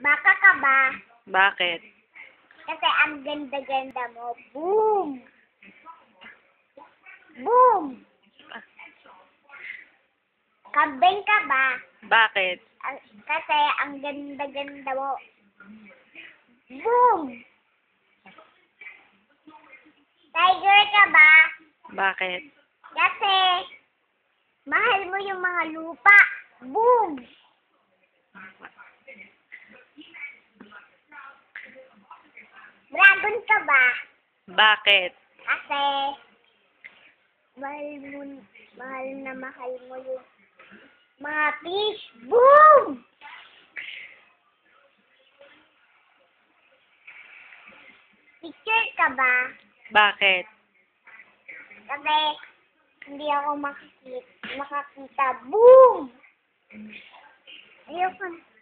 Baka ka ba? Bakit? Kasi ang ganda-ganda mo. Boom! Boom! Kambing ka ba? Bakit? Kasi ang ganda-ganda mo. Boom! Tiger ka ba? Bakit? Kasi mahal mo yung mga lupa. Boom! Dragon ka ba? Bakit? Kasi mahal na mahal mo yung mga fish. Boom! Picture ka ba? Bakit? Kasi hindi ako makakita. Boom! Ayoko.